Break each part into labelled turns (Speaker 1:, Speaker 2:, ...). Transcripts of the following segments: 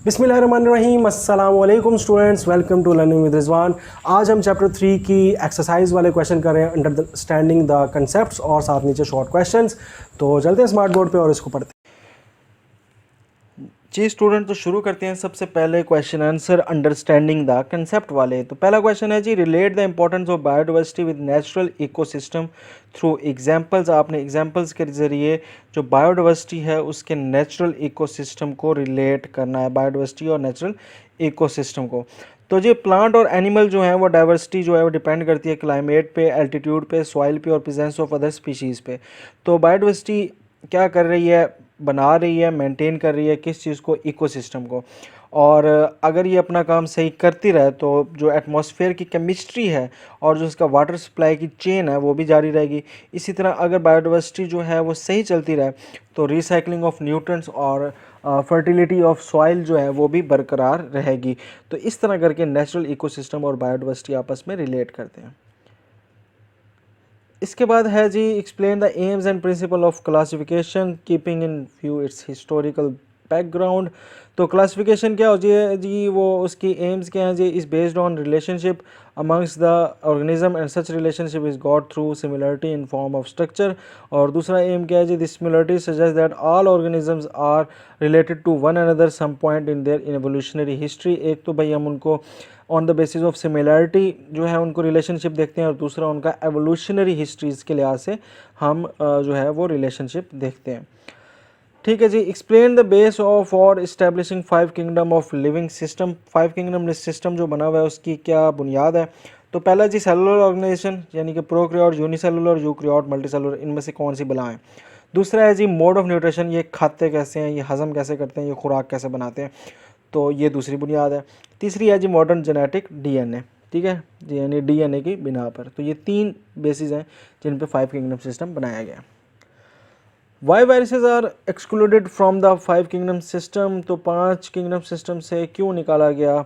Speaker 1: बिस्मिल्लाहिर्रहमानिर्रहीम, अस्सलाम वालेकुम students, welcome to learning with Rizwan. आज हम चैप्टर 3 की एक्सरसाइज वाले क्वेश्चन कर रहे हैं, अंडरस्टैंडिंग द कंसेप्ट्स, और साथ नीचे शॉर्ट क्वेश्चंस। तो चलते हैं स्मार्ट बोर्ड पे और इसको पढ़ते हैं।
Speaker 2: जी स्टूडेंट, तो शुरू करते हैं। सबसे पहले question answer understanding the concept वाले। तो पहला क्वेश्चन है जी, relate the importance of biodiversity with natural ecosystem through examples. आपने एग्जांपल्स के ज़रिए जो बायोडाइवर्सिटी है उसके नेचुरल इकोसिस्टम को रिलेट करना है, बायोडाइवर्सिटी और नेचुरल इकोसिस्टम को। तो जी प्लांट और एनिमल जो है वो डाइवर्सिटी जो है वो डिपेंड करती है क्लाइमेट पे, एल्टीट्यूड पे, सॉइल पे और प्रेजेंस ऑफ अदर स्पीशीज़ पे। तो बायोडाइवर्सिटी क्या कर रही है, बना रही है, मेंटेन कर रही है किस चीज़ को, इकोसिस्टम को। और अगर ये अपना काम सही करती रहे तो जो एटमॉस्फेयर की केमिस्ट्री है और जो इसका वाटर सप्लाई की चेन है वो भी जारी रहेगी। इसी तरह अगर बायोडाइवर्सिटी जो है वो सही चलती रहे तो रिसाइकलिंग ऑफ न्यूट्रिएंट्स और फर्टिलिटी ऑफ सॉइल जो है वो भी बरकरार रहेगी। तो इस तरह करके नेचुरल इकोसिस्टम और बायोडाइवर्सिटी आपस में रिलेट करते हैं। इसके बाद है जी, explain the aims and principle of classification keeping in view its historical background. तो क्लासिफिकेशन क्या होती है जी, वो उसकी एम्स क्या हैं जी, is based on relationship amongst the organism and such relationship is got through similarity in form of structure. और दूसरा एम क्या है जी, this similarity suggest that all organisms are related to one another some point in their evolutionary history. एक तो भाई हम उनको on the basis of similarity जो है उनको रिलेशनशिप देखते हैं, और दूसरा उनका एवोल्यूशनरी हिस्ट्रीज़ के लिहाज से हम जो है वो रिलेशनशिप देखते हैं। ठीक है जी, एक्सप्लेन द बेस ऑफ और establishing 5 kingdom of living system. 5 kingdom system जो बना हुआ है उसकी क्या बुनियाद है। तो पहला जी, सेलुलर ऑर्गेनाइजेशन यानी कि प्रोकैरियोट, यूनिसेलुलर, यूकैरियोट, मल्टीसेलुलर, इनमें से कौन सी बला है। दूसरा है जी, मोड ऑफ न्यूट्रिशन, ये खाते कैसे हैं, ये हजम कैसे करते हैं, ये खुराक कैसे बनाते हैं। तो ये दूसरी बुनियाद है। तीसरी है जी, मॉडर्न जेनेटिक डीएनए। ठीक है जी, यानी डीएनए की बिना पर। तो ये 3 बेसिस हैं जिन पे 5 किंगडम सिस्टम बनाया गया। Why viruses are excluded from the 5 kingdom system. तो 5 किंगडम सिस्टम से क्यों निकाला गया।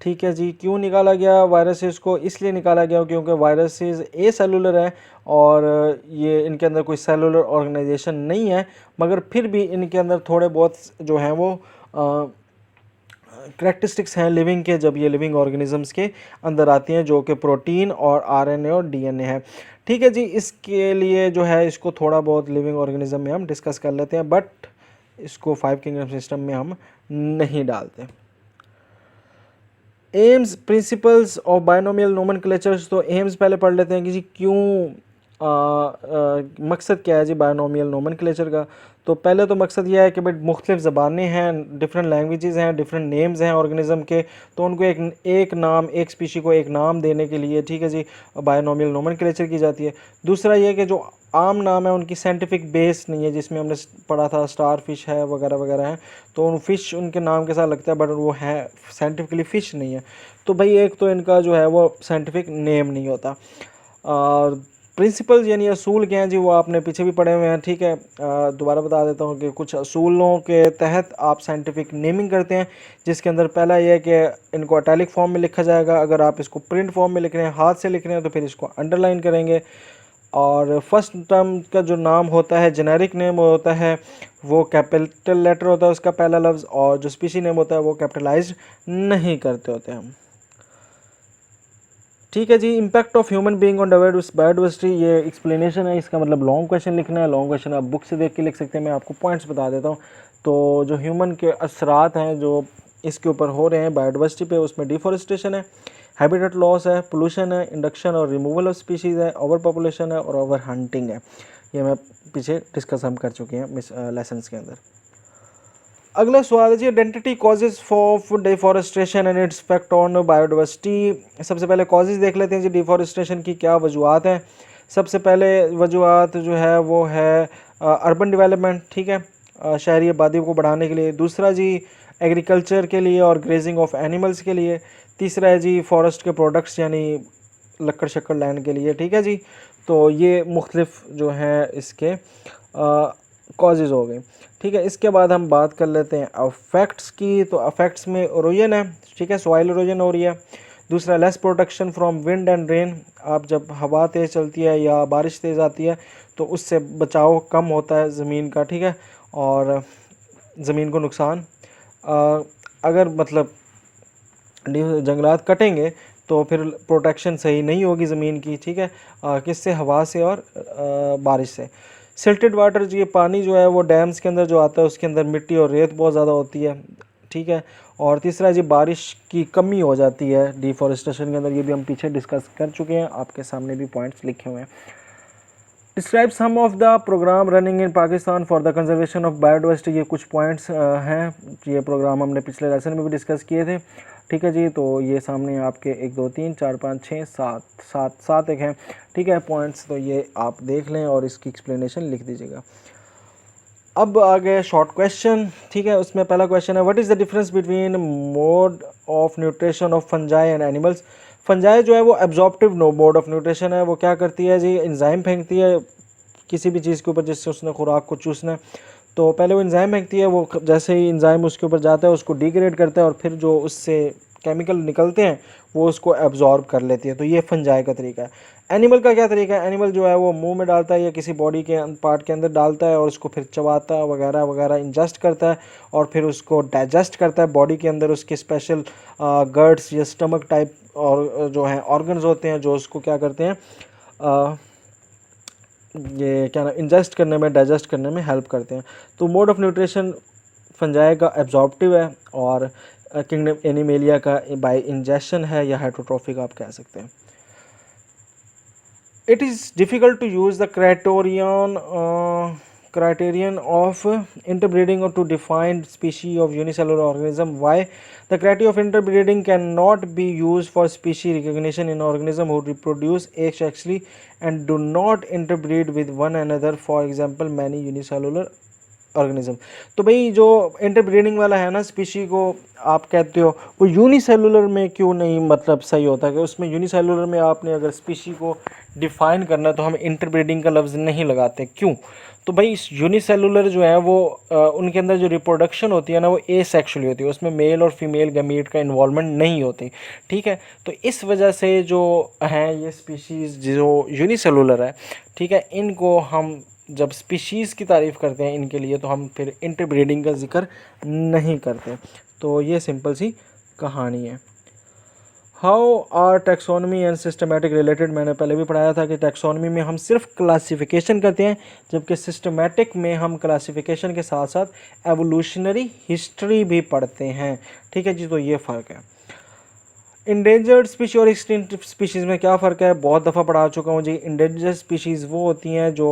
Speaker 2: ठीक है जी, क्यों निकाला गया वायरसेस को, इसलिए निकाला गया क्योंकि वायरसेस ए सेलुलर है और ये इनके अंदर कोई सेलुलर ऑर्गेनाइजेशन नहीं है, मगर फिर भी इनके अंदर थोड़े बहुत जो हैं वो करैक्टरिस्टिक्स हैं लिविंग के, जब ये लिविंग ऑर्गेनिजम्स के अंदर आती हैं, जो कि प्रोटीन और आरएनए और डीएनए है। ठीक है जी, इसके लिए जो है इसको थोड़ा बहुत लिविंग ऑर्गेनिज्म में हम डिस्कस कर लेते हैं, बट इसको 5 किंगडम सिस्टम में हम नहीं डालते। Aims principles of binomial nomenclatures. तो एम्स पहले पढ़ लेते हैं कि जी क्यों मकसद क्या है जी बायनोमियल नोमेनक्लेचर का। तो पहले तो मकसद यह है कि भाई मुख्तलिफ ज़बानें हैं, डिफरेंट लैंग्वेजेस हैं, डिफरेंट नेम्स हैं ऑर्गेनिज़म के, तो उनको एक नाम, एक स्पीशी को एक नाम देने के लिए, ठीक है जी, बायनोमियल नोमेनक्लेचर की जाती है। दूसरा ये कि जो आम नाम है उनकी साइंटिफिक बेस नहीं है, जिसमें हमने पढ़ा था स्टार फिश है वगैरह वगैरह है, तो उन फिश उनके नाम के साथ लगता है बट वो है साइंटिफिकली फ़िश नहीं है। तो भाई एक तो इनका जो है वो साइंटिफिक नेम नहीं होता। और प्रिंसिपल्स यानी असूल क्या हैं जी, वो आपने पीछे भी पढ़े हुए हैं। ठीक है, दोबारा बता देता हूँ कि कुछ असूलों के तहत आप साइंटिफिक नेमिंग करते हैं, जिसके अंदर पहला ये है कि इनको इटैलिक फॉर्म में लिखा जाएगा। अगर आप इसको प्रिंट फॉर्म में लिख रहे हैं, हाथ से लिख रहे हैं, तो फिर इसको अंडरलाइन करेंगे। और फर्स्ट टर्म का जो नाम होता है, जेनेरिक नेम होता है, वो कैपिटल लेटर होता है उसका पहला लफ्ज़, और जो स्पीशी नेम होता है वो कैपिटलाइज नहीं करते होते हम। ठीक है जी, impact of human being on biodiversity, ये एक्सप्लेनेशन है, इसका मतलब लॉन्ग क्वेश्चन लिखना है। लॉन्ग क्वेश्चन आप बुक से देख के लिख सकते हैं, मैं आपको पॉइंट्स बता देता हूँ। तो जो ह्यूमन के असरात हैं जो इसके ऊपर हो रहे हैं बायोडाइवर्सिटी पे, उसमें डिफॉरेस्टेशन है, हैबिटेट लॉस है, पोल्यूशन है, इंडक्शन और रिमूवल ऑफ स्पीशीज़ है, ओवर पॉपुलेशन है और ओवर हंटिंग है। ये मैं पीछे डिस्कस हम कर चुके हैं लेसन्स के अंदर। अगला सवाल है जी, identity causes of deforestation and its effect on biodiversity. सबसे पहले कॉजेज देख लेते हैं जी, डिफॉरेस्टेशन की क्या वजूहत हैं। सबसे पहले वजूहत जो है वो है अर्बन डेवलपमेंट। ठीक है, शहरी आबादी को बढ़ाने के लिए। दूसरा जी, एग्रीकल्चर के लिए और ग्रेजिंग ऑफ एनिमल्स के लिए। तीसरा है जी, फॉरेस्ट के प्रोडक्ट्स यानी लक्कड़ शक्कड़ लैंड के लिए। ठीक है जी, तो ये मुख्तलिफ जो हैं इसके कॉजेज़ हो गए। ठीक है, इसके बाद हम बात कर लेते हैं अफेक्ट्स की। तो अफेक्ट्स में इरोजन है, ठीक है, सॉइल इरोजन हो रही है। दूसरा, less protection from wind and rain, आप जब हवा तेज़ चलती है या बारिश तेज़ आती है तो उससे बचाव कम होता है ज़मीन का। ठीक है, और ज़मीन को नुकसान। अगर मतलब जंगलात कटेंगे तो फिर प्रोटेक्शन सही नहीं होगी ज़मीन की, ठीक है, किससे, हवा से और बारिश से। सिल्टेड वाटर, ये पानी जो है वो डैम्स के अंदर जो आता है उसके अंदर मिट्टी और रेत बहुत ज़्यादा होती है, ठीक है। और तीसरा जी बारिश की कमी हो जाती है डिफॉरेस्टेशन के अंदर, ये भी हम पीछे डिस्कस कर चुके हैं, आपके सामने भी पॉइंट्स लिखे हुए हैं। Describe some of the programme running in Pakistan for the conservation of biodiversity, ये कुछ पॉइंट्स हैं, ये प्रोग्राम हमने पिछले लेसन में भी डिस्कस किए थे, ठीक है जी। तो ये सामने आपके 1 2 3 4 5 6 7 एक हैं, ठीक है, पॉइंट्स, तो ये आप देख लें और इसकी एक्सप्लेनेशन लिख दीजिएगा। अब आ गए शॉर्ट क्वेश्चन, ठीक है। उसमें पहला क्वेश्चन है, what is the difference between mode of nutrition of fungi and animals. Fungi जो है वो absorptive no mode of nutrition है, वो क्या करती है जी, एंजाइम फेंकती है किसी भी चीज़ के ऊपर जिससे उसने खुराक को चूसना है, तो पहले वो एंजाइम फेंकती है, वो जैसे ही एंजाइम उसके ऊपर जाता है उसको डिग्रेड करता है और फिर जो उससे केमिकल निकलते हैं वो उसको एब्जॉर्ब कर लेती है, तो ये फंजाई का तरीका है। एनिमल का क्या तरीका है, एनिमल जो है वो मुंह में डालता है या किसी बॉडी के पार्ट के अंदर डालता है और उसको फिर चबाता है वगैरह वगैरह, इंजेस्ट करता है और फिर उसको डाइजेस्ट करता है, बॉडी के अंदर उसके स्पेशल गट्स या स्टमक टाइप और जो हैं ऑर्गन्स होते हैं जो उसको क्या करते हैं, ये क्या नाम, इंजेस्ट करने में, डाइजेस्ट करने में हेल्प करते हैं। तो मोड ऑफ न्यूट्रिशन फंजाई का एब्जॉर्प्टिव है और किंगडम एनिमेलिया का बाय इंजेक्शन है या हेटरोट्रॉफिक आप कह सकते हैं। It is difficult to use the criterion of interbreeding or to define species of unicellular organism. Why? The criteria of interbreeding cannot be used for species recognition in organisms who reproduce asexually and do not interbreed with one another. For example, many unicellular organism. तो भाई जो interbreeding वाला है ना, species को आप कहते हो, वो यूनिसेलुलर में क्यों नहीं मतलब सही होता है कि उसमें यूनिसेलुलर में आपने अगर स्पीशी को डिफाइन करना है तो हम इंटरब्रीडिंग का लफ्ज़ नहीं लगाते, क्यों? तो भाई यूनिसेलुलर जो है वो उनके अंदर जो रिप्रोडक्शन होती है ना वो एसेक्सुअली होती है, उसमें मेल और फीमेल गैमीट का इन्वॉल्वमेंट नहीं होती, ठीक है। तो इस वजह से जो हैं ये स्पीशीज़ जो यूनिसेलुलर है, ठीक है, इनको हम जब स्पीशीज़ की तारीफ़ करते हैं इनके लिए तो हम फिर इंटरब्रीडिंग का जिक्र नहीं करते। तो ये सिंपल सी कहानी है। How are taxonomy and systematic related, मैंने पहले भी पढ़ाया था कि टैक्सोनमी में हम सिर्फ क्लासिफिकेशन करते हैं जबकि सिस्टमेटिक में हम क्लासिफिकेशन के साथ साथ एवोल्यूशनरी हिस्ट्री भी पढ़ते हैं, ठीक है जी। तो ये फ़र्क है। इंडेंजर्ड स्पीशीज़ और एक्सटिंक्ट स्पीशीज़ में क्या फ़र्क है, बहुत दफ़ा पढ़ा चुका हूँ जी। इंडेंजर्ड स्पीशीज़ वो होती हैं जो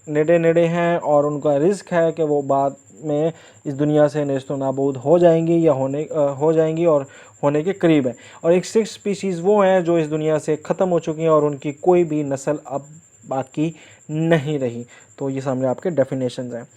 Speaker 2: नेड़े नेड़े हैं और उनका रिस्क है कि वो बाद में इस दुनिया से नेस्तो नाबूद हो जाएंगी या हो जाएंगी और होने के करीब है। और एक्सटिंक्ट स्पीशीज़ वो हैं जो इस दुनिया से ख़त्म हो चुकी हैं और उनकी कोई भी नस्ल अब बाकी नहीं रही। तो ये सामने आपके डेफिनेशंस हैं।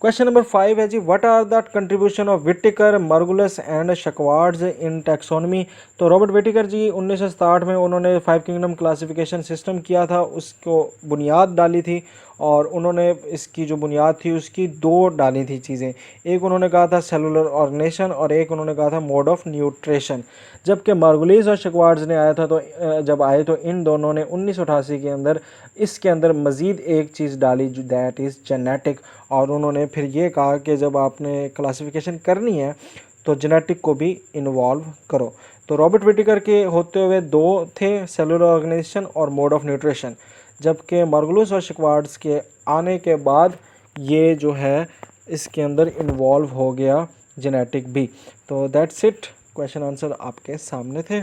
Speaker 2: क्वेश्चन नंबर 5 है जी, what are the contribution of Whittaker, Margulis and Schwartz in taxonomy. तो रॉबर्ट विटिकर जी 1967 में उन्होंने 5 किंगडम क्लासिफिकेशन सिस्टम किया था, उसको बुनियाद डाली थी और उन्होंने इसकी जो बुनियाद थी उसकी 2 डाली थी चीज़ें, एक उन्होंने कहा था सेलुलर ऑर्गेनाइजेशन और एक उन्होंने कहा था मोड ऑफ न्यूट्रिशन। जबकि मार्गुलिस और शक्वार्ड्स ने आया था तो जब आए तो इन दोनों ने 1988 के अंदर इसके अंदर मज़ीद एक चीज़ डाली दैट इज़ जेनेटिक, और उन्होंने फिर ये कहा कि जब आपने क्लासिफिकेशन करनी है तो जेनेटिक को भी इन्वॉल्व करो। तो रॉबर्ट विटिकर के होते हुए 2 थे, सेलुलर ऑर्गेनाइजेशन और मोड ऑफ न्यूट्रिशन, जबकि मार्गुलिस और शक्वार्ड्स के आने के बाद ये जो है इसके अंदर इन्वॉल्व हो गया जेनेटिक भी। तो दैट्स इट, क्वेश्चन आंसर आपके सामने थे।